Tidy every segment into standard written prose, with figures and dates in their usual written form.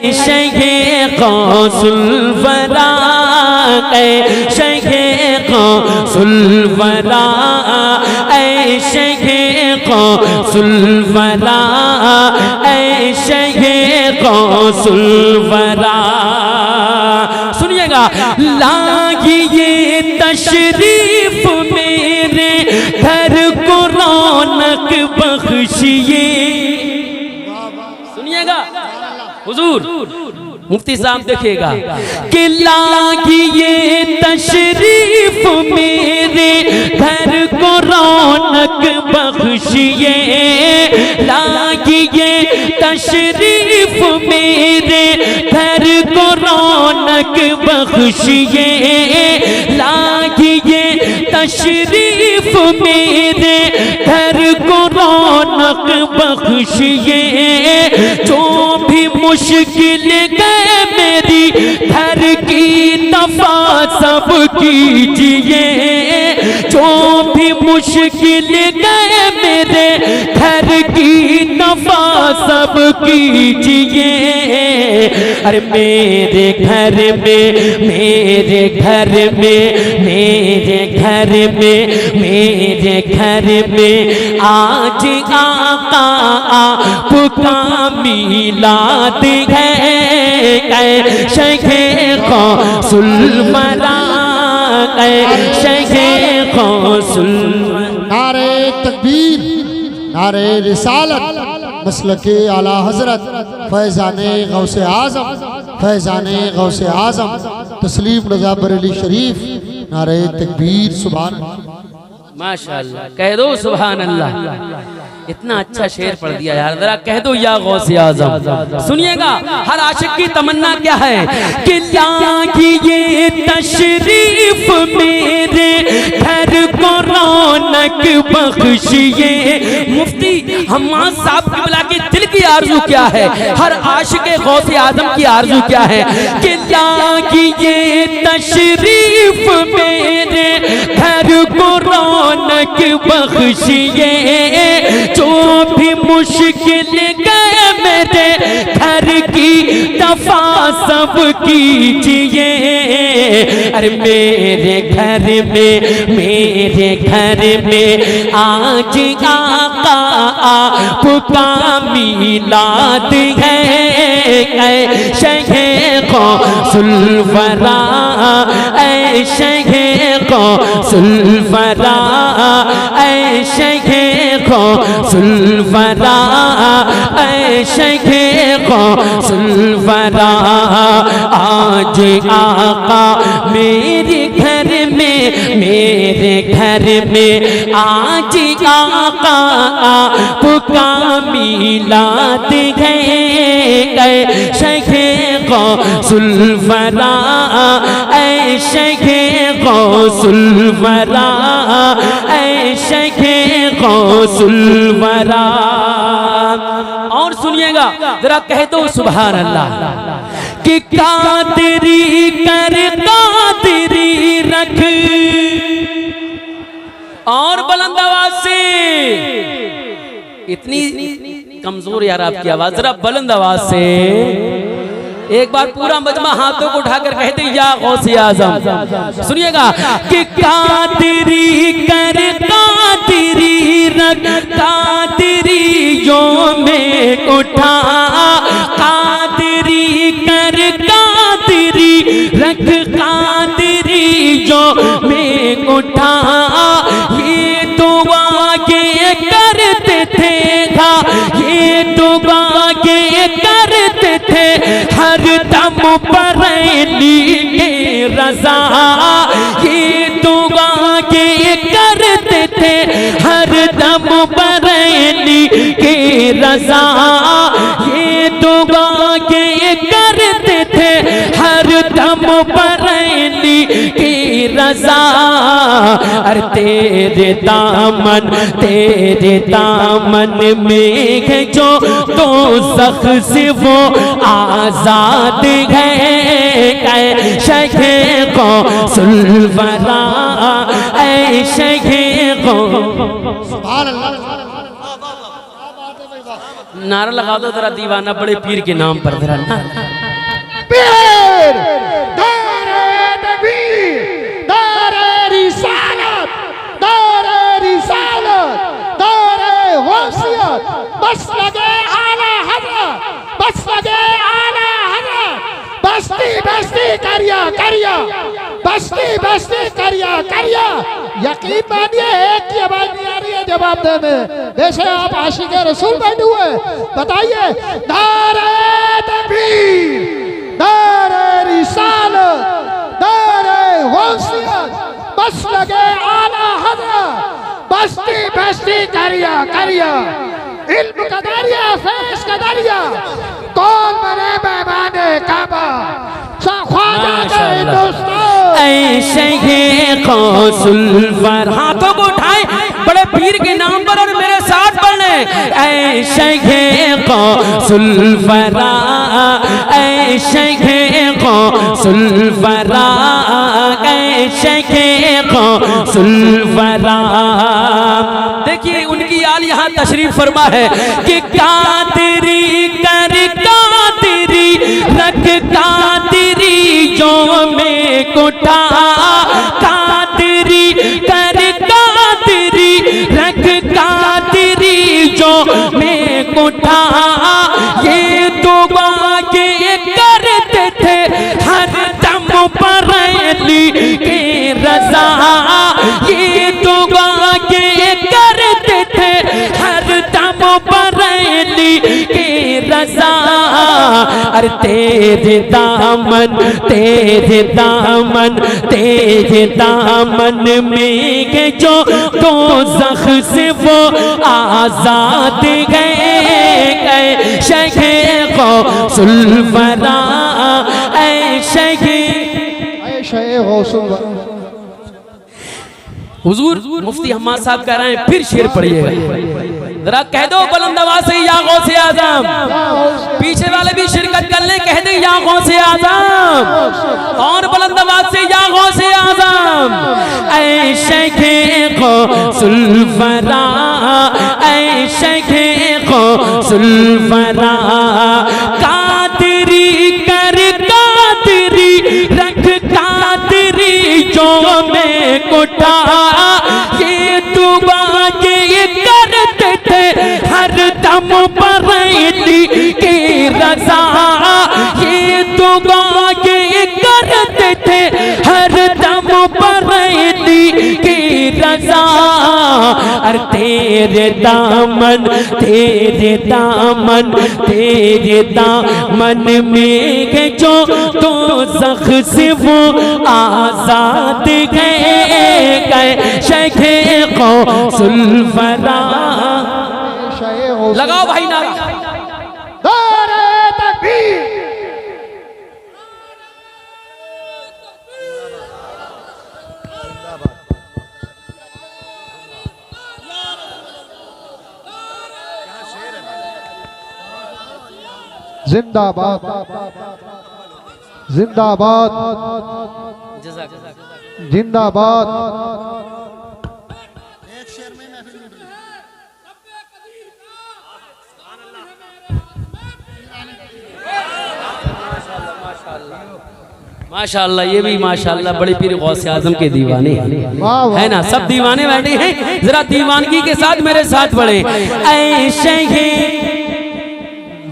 शेखे गौसुल वरा, शेखे गौसुल वरा, शेखे गौसुल वरा, शेखे गौसुल वरा। सुनिएगा, लागिए तशरीफ मेरे घर को रौनक बख्शिए। सुनिएगा हुजूर, मुफ्ती साहब देखिएगा कि लागिए तशरीफ मेरे घर को रौनक बख्शिए, लागिए तशरीफ मेरे घर को रौनक बख्शिए, लागिए तशरीफ मेरे घर को रौनक बख्शिए। जो भी मुश्किल गए मेरी घर की दफा सब कीजिए, जो भी मुश्किल गए मेरे घर की दफा सब कीजिए। अरे मेरे घर में, मेरे घर में, मेरे घर में, मेरे घर में आज आका आपका मीलाद है। शेखे गौसुल वरा, शेखे गौसुल। नारे तकबीर, नारे रिसालत, मसलके आला हजरत फैजाने गौसे आजम, फैजाने गौसे आजम तस्लीम रज़ा बरेली शरीफ। नारे तकबीर, सुभान माशाअल्लाह। कह दो सुभान अल्लाह। इतना अच्छा शेर पढ़ दिया यार, जरा कह दो या गौसे आज़म। सुनिएगा, हर आशिक की तमन्ना क्या है कि लागिए तशरीफ मेरे घर को रौनक बख्शिए। मुफ्ती हम्माद साहब की बुला के दिल की आरज़ू क्या है, हर आशिक गौसे आज़म की आरज़ू क्या है कि लागिए तशरीफ मेरे घर को रौनक बख्शिए। जो भी मुश्किल गए मेरे घर की दफा सब कीजिए। अरे मेरे घर में, मेरे घर में आज आका आपका मीलाद है। शेखे गौसुल वरा, शेखे गौसुल वरा, शेखे गौसुल वरा, शेखे गौसुल वरा। आज आका मेरे घर में, मेरे घर में आज आका आपका मीलाद है। शेखे गौसुल वरा, शेखे गौसुल वरा, शेखे गौसुल वरा। और सुनिएगा, जरा कह दो सुभान अल्लाह कि कादरी कर कादरी रख। और बुलंद आवाज से, इतनी कमजोर यार आपकी आवाज, जरा बुलंद आवाज से एक बार पूरा मजमा हाथों को उठाकर कहते या गौसे आज़म। सुनिएगा कि कादरी कर कादरी रख, कादरी जो में उठा, कादरी कर कादरी रख, कादरी जो में उठा। ये दुआ के करते थे, ये दुआ के करते थे हर दम बरेली के रज़ा। ये दुआ के करते थे हर दम बरेली के रज़ा। ये दुआ के करते थे हर दम बरेली के रज़ा। अरे तेरे दामन में है जो दोज़ख से वो आजाद है। शेखे गौसुल वरा, शेखे नारा लगा दो जरा दीवाना बड़े पीर के नाम पर जरा। तकबीर, नारे तकबीर, नारे रिसालत, नारे रिसालत, नारे गौसियत, बस लगे आला हज़रत, बस लगे आला हज़रत, बस्ती बस्ती करिया करिया, बस्ती बस्ती करिया करिया। यकीन मानिए एक की आवाज नहीं आ रही है जवाब देने, वैसे आप आशिक रसूल बैठे हुए, बताइए नारे तकबीर, नारे रिसालत, नारे गौसियत, बस लगे आला हज़रत, बस्ती बस्ती करिया करिया। इल्म का दरिया, फैज़ का दरिया, कौन बने मेहमाने काबा, ख्वाजा के हिंदुस्तान। ऐसे ही कौसुल पर हाथों को उठाए बड़े पीर के नाम पर और मेरे साथ पढ़े। ऐसे ही कौसुल पर, ऐसे ही कौसुल पर, ऐसे ही कौसुल पर। देखिए उनकी आल यहाँ तशरीफ फरमा है कि कादरी कर कादरी रख कादरी जो में कोठा, कादरी कर कादरी रख कादरी जो में कोठा। ये दुआ के करते थे हर दम पर अली के रज़ा, ये दुआ के करते थे हर दम पर अली के रज़ा। अरे तेरे दामन, तेरे दामन, तेरे दामन में के जो दोज़ख से वो आजाद गए, शगे गौसुल वरा, शगे गौसुल वरा। हुजूर मुफ्ती हम्माद साहब कह रहे हैं फिर शेर पढ़िएगा, जरा कह दो बुलंद आवाज से या गौसे आज़म। पीछे वाले भी शिरकत कर ले, कह दे या गौसे आज़म, और बुलंद आवाज से या गौसे आज़म। ऐ शगे गौसुल वरा, ऐ शगे गौसुल वरा, कादरी कर कादरी रख कादरी जो में कोठा। ये दुआ के करते थे हर दम पर अली के रज़ा, ये दुआ के करते थे हर दम पर अली के रज़ा। और तेरे दामन, तेरे दामन, तेरे दामन में के जो दोज़ख से वो आजाद गए, शगे गौसुल वरा। लगाओ भाई नारा, नारे तकबीर, जिंदाबाद, जिंदाबाद, जिंदाबाद। माशाअल्लाह, ये भी माशाअल्लाह बड़े पीर गौसे आज़म के दीवाने है ना, सब दीवाने बैठे हैं, जरा दीवानगी के साथ मेरे साथ पढ़े। ऐसे ही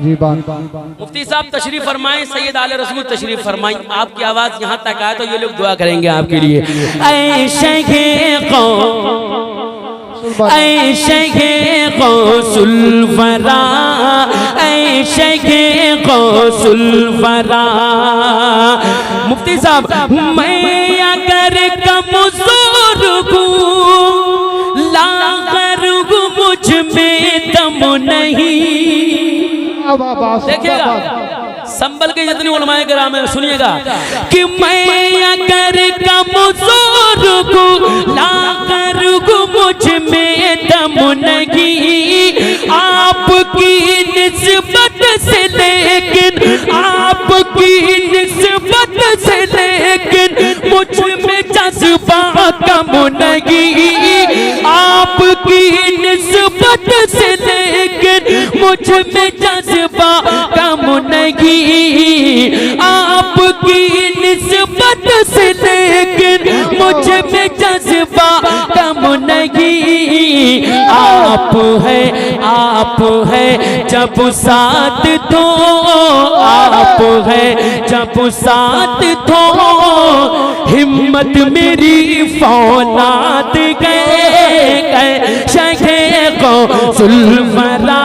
मुफ्ती साहब तशरीफ फरमाएं, सैयद आले रसूल तशरीफ फरमाएं। आपकी आवाज यहाँ तक आए तो ये लोग दुआ करेंगे आपके लिए। ऐसे ही गौसुल वरा, ऐसे ही गौसुल वरा। मुफ्ती साहब मैं अगर कमजोर हूँ, लागर हूँ, मुझ में दम नहीं। देखिएगा संभल के जितनी उलमाए कराम है, सुनिएगा कि मैं अगर कमजोर हूँ, लागर हूँ, मुझ में दम नहीं। आपकी निस्बत से लेकिन, आपकी निस्बत से लेकिन मुझ में जज्बा कम नहीं। आपकी निस्बत से लेकिन मुझ में जज्बा कम नहीं। आप है जब साथ दो, आप है जब साथ दो, हिम्मत मेरी फौलाद गए शगे को सुल्फरा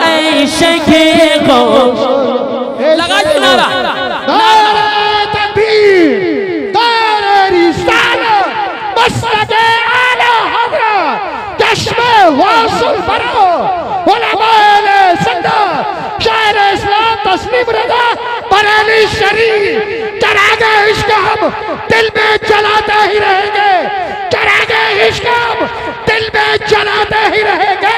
ऐ शगे को लगा नारा नारे तकबीर, नारे रिसालत, मसलके आला हज़रत, चश्मे वासुल बरो, उलमाए सुन्नत, शायर इस्लाम तस्लीम रज़ा बरेली शरीफ, चरागे इश्क हम दिल में जलाते ही रहेंगे, चरागे इश्क हम दिल में जलाते ही रहेंगे,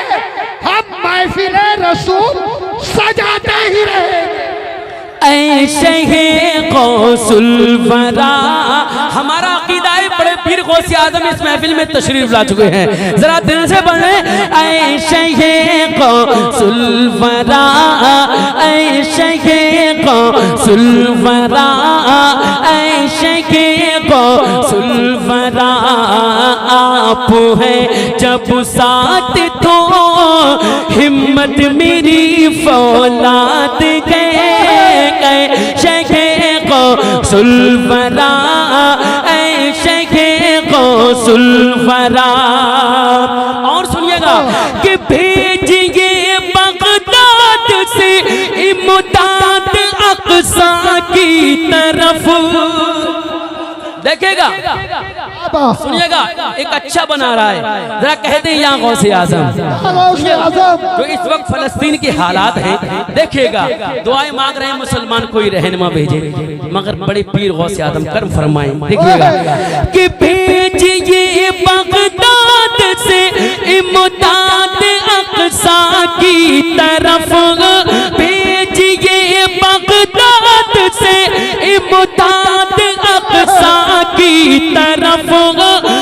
हम महफिले रसूल सजाते ही रहेंगे। ऐसे ही गौसुल वरा। हमारा अकीदा है बड़े पीर गौसे आजम इस महफिल में तशरीफ ला चुके हैं, जरा दिल से पढ़े। ऐसे ही गौसुल वरा, ऐसे ही गौसुल वरा, ऐसे ही गौसुल वरा, आप है जब साथ तो हिम्मत मेरी फौलाद गए शगे को सुल्फरा ऐ शगे को सुल्फरा। और सुनिएगा कि भेजिए बगदाद से इमदाद अक़सा की तरफ। देखिएगा सुनिएगा एक अच्छा बना रहा है, जरा कहते हैं यहाँ गौसे आजम जो इस वक्त फलस्तीन के हालात हैं, देखिएगा दुआएं मांग रहे हैं मुसलमान कोई रहनुमा भेजे, मगर बड़े पीर गौसे आजम कर्म फरमाए। देखिएगा कि भेजिए बगदाद से इमदाद अक़सा की तरफ, भेजिए बगदाद से इमदाद अक़सा की तरफ,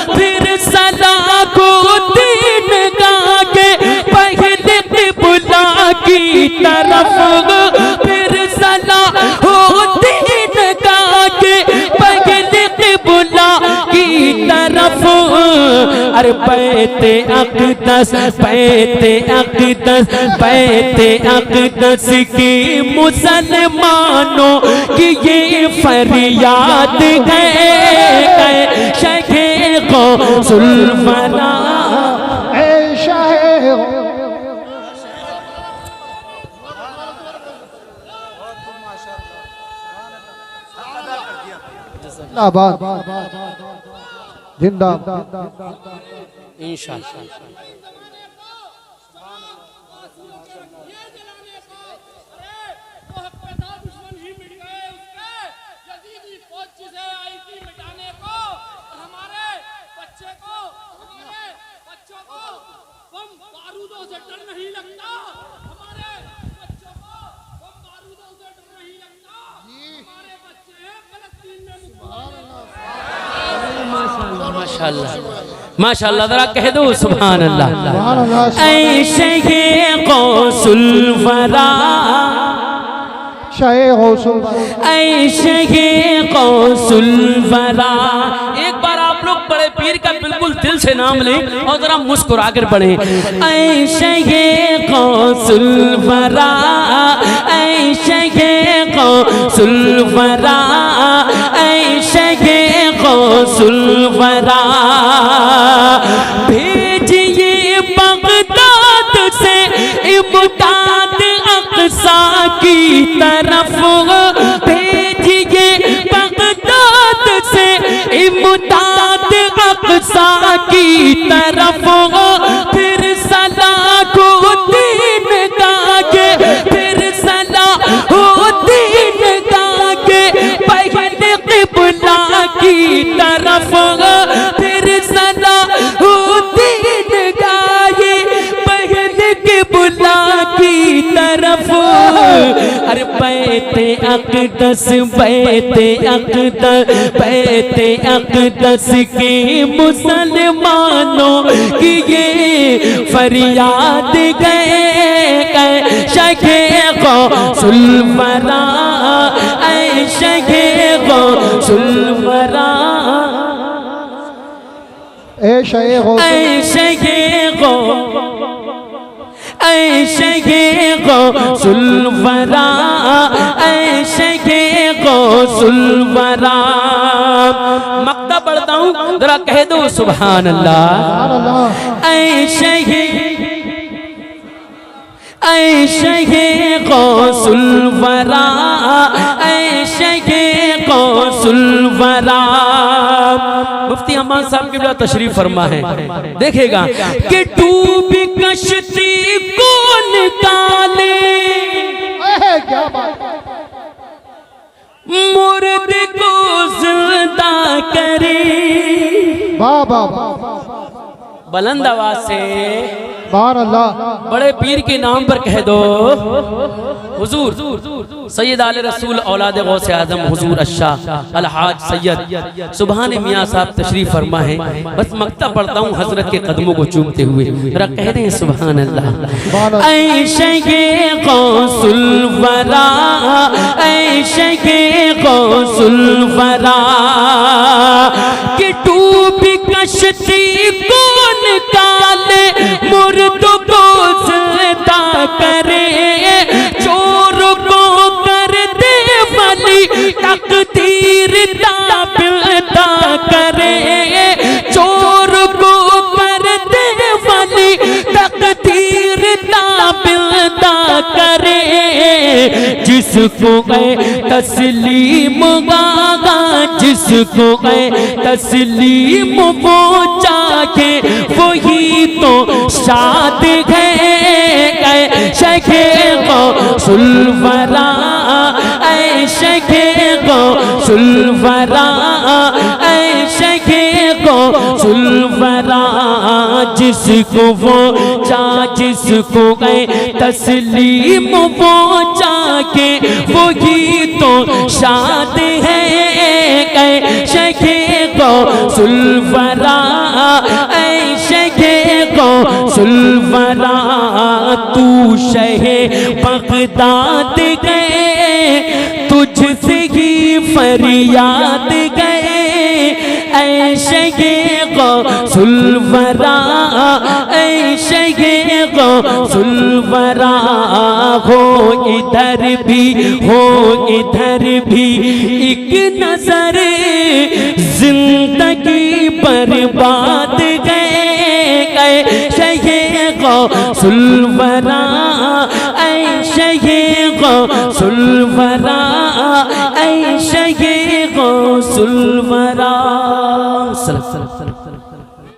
फिर सलाको दीन गा के पहले क़िबला की तरफ, फिर सलाको दीन गा के पहले क़िबला की तरफ। अरे पैते अक़दस, पैते अक़दस, पैते अक़दस की मुसलमानों की ये फरियाद गए शगे को सुल्फरा ऐ शाहे जिंदाबाद, जिंदाबाद इंशाअल्लाह। माशाअल्लाह माशाअल्लाह, जरा कह दो सुभान अल्लाह। ऐसे ही गौसुल वरा, शाहे गौसुल, ऐसे ही गौसुल वरा। एक बार आप लोग बड़े पीर का बिल्कुल दिल से नाम लें और जरा मुस्कुरा कर पढ़ें। ऐसे ही गौसुल वरा, ऐसे ही गौसुल वरा, ऐसे ही गौसुल वरा, भेजिए बगदाद से इमदाद अक़सा की तरफ, भेजिए बगदाद से इमदाद अक़सा की तरफ, फिर सलाको दीन गा के, फिर सलाको दीन गा के पहले क़िबला की तरफ, फिर सलाको दीन गाए पहले क़िबला की तरफ। अरे बैते अक़दस, बैते अक़दस, बैते अक़दस के मुसलमानों की ये फरियाद गए शगे गौसुल वरा, ऐ शगे गौसुल वरा, ऐ शाहे गौसुल, ऐ शगे ऐशे गौसुल वरा, ऐशे गौसुल वरा। मक्ता पढ़ता हूँ, जरा कह दो सुभान अल्लाह। ऐशे गौसुल वरा, ऐशे गौसुल वरा। मुफ्ती अहमद साहब की बड़ा तशरीफ फरमा है, देखेगा कि डूबी कश्ती कौन निकाले, क्या बात, मुर्द को जिंदा करे। बाबा बुलंद आवाज से बार अल्लाह, बड़े पीर के नाम पर कह दो हुजूर सैयद आले रसूल औलाद गौसे आजम हुजूर अशाह अलहाज सैयद सुभान मियाँ साहब तशरीफ फरमा है। बस मक्ता पढ़ता हूँ हजरत के कदमों को चूमते हुए, जरा कह दें सुभान अल्लाह। ऐशे गौसुल वरा, ऐशे गौसुल वरा, कि डूबी कश्ती को निकाले, मुर्दों को जिंदा करे, चोर को कर दे वली, तकदीर ताबिलता करे, चोर को कर दे वली, तकदीर ताबिलता करे। जिसको गए तस्लीम गागा, जिसको गए तस्लीम वो जाके, वही तो शाद है। ऐशे गौसुल वरा, ऐशे गौसुल वरा, ऐशे गौसुल वरा। जिसको वो जिसको गए तस्लीम वो जाके, वही तो शाद है। ऐशे गौसुल वरा, ऐशे गौसुल वरा। तू शहे बगदाद गए, तुझसे ही फरियाद गए। ऐशे गौसुल वरा, ऐशे गौसुल वरा। हो इधर भी हो इधर भी एक नजर, जिंदगी बर्बाद गए। ऐशे गौसुल वरा, ऐशे गौसुल वरा, ऐशे गौसुल वरा।